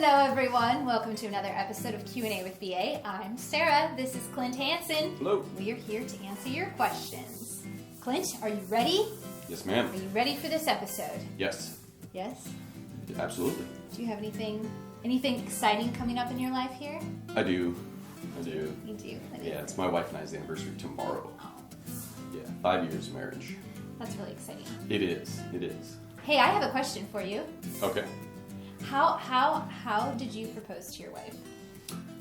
Hello everyone, welcome to another episode of Q&A with BA. I'm Sarah, this is Clint Hansen. Hello. We are here to answer your questions. Clint, are you ready? Yes, ma'am. Are you ready for this episode? Yes. Yes? Absolutely. Do you have anything exciting coming up in your life here? I do. You do? Yeah, it's my wife and I's anniversary tomorrow. Oh, Yeah, 5 years of marriage. that's really exciting. It is. Hey, I have a question for you. Okay. How did you propose to your wife?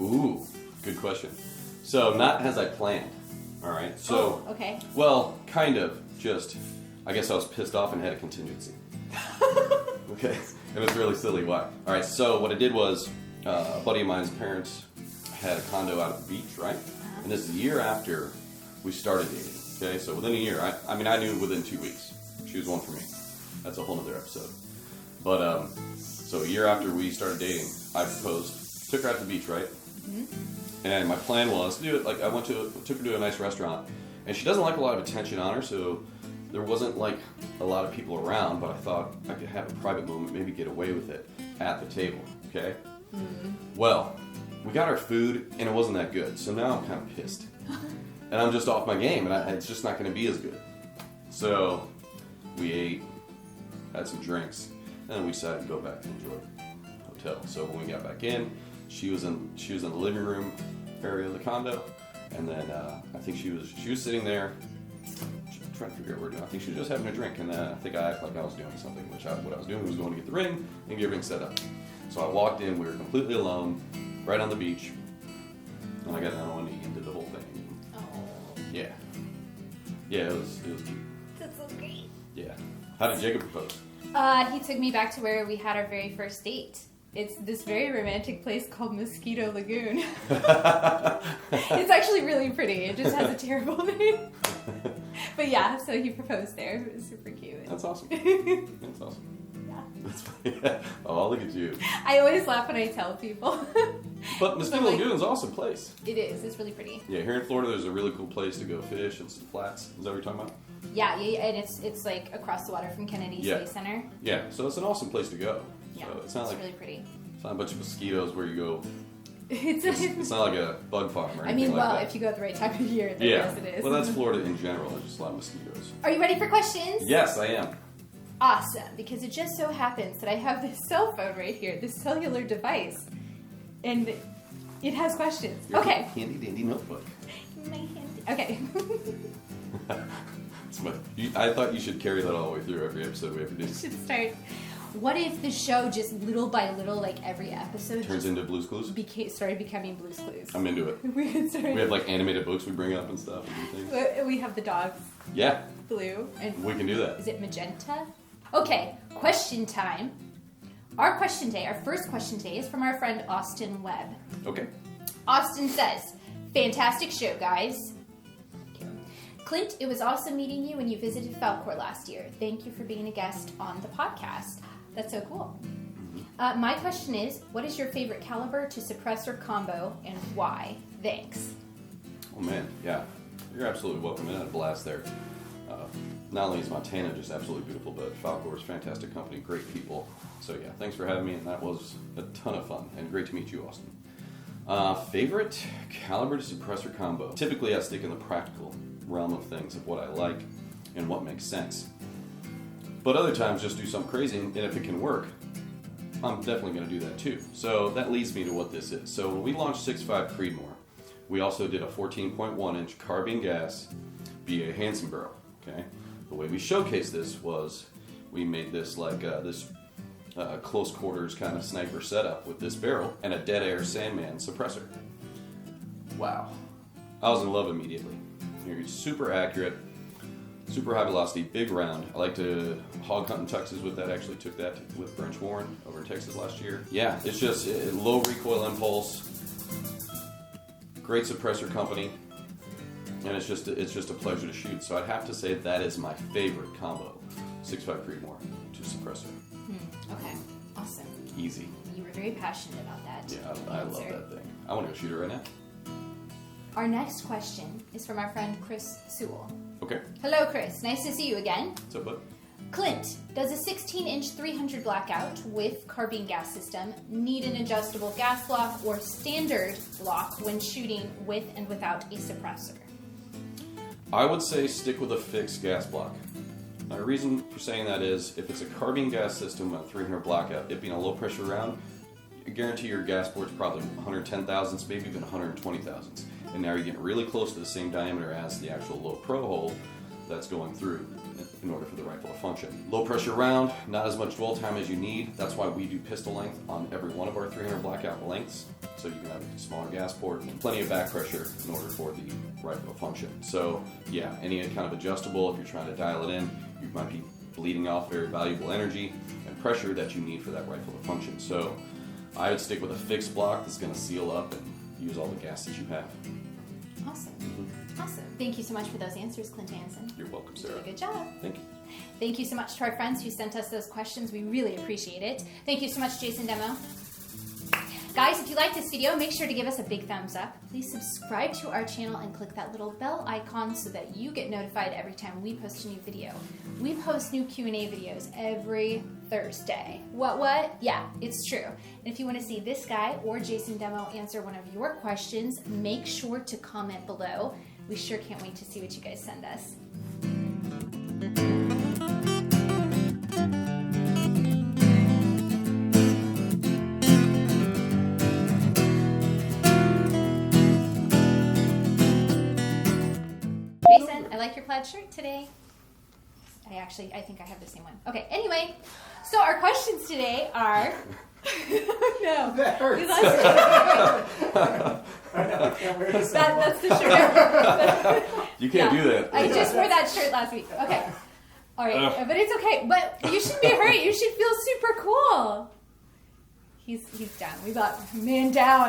Ooh, good question. So, not as I planned. All right. So, okay. Well, kind of. Just, I guess I was pissed off and had a contingency. Okay. It was really silly. Why? All right. So, what I did was, a buddy of mine's parents had a condo out at the beach, right? And this is a year after we started dating. Okay. So, within a year, I knew within 2 weeks. She was one for me. That's a whole other episode. But, so a year after we started dating, I proposed, took her out to the beach, right? Mm-hmm. And my plan was to do it, like took her to a nice restaurant. And she doesn't like a lot of attention on her, so there wasn't like a lot of people around, but I thought I could have a private moment, maybe get away with it at the table, okay? Mm-hmm. Well, we got our food and it wasn't that good, so now I'm kind of pissed. And I'm just off my game, and it's just not going to be as good. So we ate, had some drinks, and then we decided to go back and enjoy the hotel. So when we got back in, she was in the living room area of the condo, and then I think she was sitting there trying to figure out what we're doing. I think she was just having a drink, and I think I acted like I was doing something, what I was doing was going to get the ring and get everything set up. So I walked in, we were completely alone, right on the beach, and I got down on one knee and did the whole thing. Oh. Yeah, it was cute. That's so great. Yeah. How did Jacob propose? He took me back to where we had our very first date. It's this very romantic place called Mosquito Lagoon. It's actually really pretty. It just has a terrible name. But yeah, so he proposed there. It was super cute. That's awesome. That's awesome. Yeah. That's funny. Oh, look at you. I always laugh when I tell people. But Mosquito Lagoon is an awesome place. It is. It's really pretty. Yeah, here in Florida, there's a really cool place to go fish and some flats. Is that what you're talking about? Yeah, and it's like across the water from Kennedy Space Center. Yeah, so it's an awesome place to go. Yeah, so it's not like really pretty. It's not a bunch of mosquitoes where you go. It's not like a bug farm or anything I mean, like well, that. if you go at the right time of year, then yes, it is. Well, that's Florida in general. There's just a lot of mosquitoes. Are you ready for questions? Yes, I am. Awesome, because it just so happens that I have this cell phone right here, this cellular device, and it has questions. Your okay. handy dandy notebook. My handy. Okay. I thought you should carry that all the way through every episode we ever do. We should start. What if the show just little by little, like every episode, turns into Blue's Clues? Started becoming Blue's Clues. I'm into it. We have like animated books we bring up and stuff and things. We have the dogs. Yeah. Blue. And we can do that. Is it magenta? Okay, question time. Our first question today is from our friend Austin Webb. Okay. Austin says, fantastic show, guys. Clint, it was awesome meeting you when you visited Falcor last year. Thank you for being a guest on the podcast. That's so cool. My question is, what is your favorite caliber to suppressor combo and why? Thanks. Oh man, yeah. You're absolutely welcome. I had a blast there. Not only is Montana just absolutely beautiful, but Falcor is fantastic company, great people. So yeah, thanks for having me, and that was a ton of fun, and great to meet you, Austin. Favorite caliber to suppressor combo? Typically I stick in the practical realm of things, of what I like and what makes sense. But other times just do something crazy, and if it can work, I'm definitely going to do that too. So that leads me to what this is. So when we launched 6.5 Creedmoor, we also did a 14.1 inch carbine gas BA Hansen barrel. Okay, the way we showcased this was we made this like this close quarters kind of sniper setup with this barrel and a dead air Sandman suppressor. Wow, I was in love immediately. You're super accurate, super high velocity, big round. I like to hog hunt in Texas with that. Actually took that with Branch Warren over in Texas last year. Yeah, it's just low recoil impulse, great suppressor company, and it's just a pleasure to shoot. So I'd have to say that is my favorite combo, 6.5 Creedmoor to suppressor. Okay, awesome. Easy. You were very passionate about that. Yeah, I love that thing. I want to go shoot it right now. Our next question is from our friend Chris Sewell. Okay. Hello, Chris. Nice to see you again. What's up, bud? Clint, does a 16-inch 300 Blackout with carbine gas system need an adjustable gas block or standard block when shooting with and without a suppressor? I would say stick with a fixed gas block. My reason for saying that is if it's a carbine gas system with a 300 Blackout, it being a low pressure round, I guarantee your gas board's probably 110 thousandths, maybe even 120 thousandths. And now you're getting really close to the same diameter as the actual low pro hole that's going through in order for the rifle to function. Low pressure round, not as much dwell time as you need. That's why we do pistol length on every one of our 300 Blackout lengths, so you can have a smaller gas port and plenty of back pressure in order for the rifle to function. So yeah, any kind of adjustable, if you're trying to dial it in, you might be bleeding off very valuable energy and pressure that you need for that rifle to function. So I would stick with a fixed block that's going to seal up and use all the gases you have. Awesome. Awesome. Thank you so much for those answers, Clint Hansen. You're welcome, You Sarah. did a good job. Thank you. Thank you so much to our friends who sent us those questions. We really appreciate it. Thank you so much, Jason Demo. Guys, if you like this video, make sure to give us a big thumbs up. Please subscribe to our channel and click that little bell icon so that you get notified every time we post a new video. We post new Q&A videos every Thursday. What? Yeah, it's true. And if you want to see this guy or Jason Demo answer one of your questions, make sure to comment below. We sure can't wait to see what you guys send us. Jason, I like your plaid shirt today. I think I have the same one. Okay, anyway, so our questions today are... No. That hurts. I know, I can't wear this anymore. That's the shirt. You can't do that. I just wore that shirt last week. Okay. All right, but it's okay. But you shouldn't be hurt. You should feel super cool. He's down. We got man down.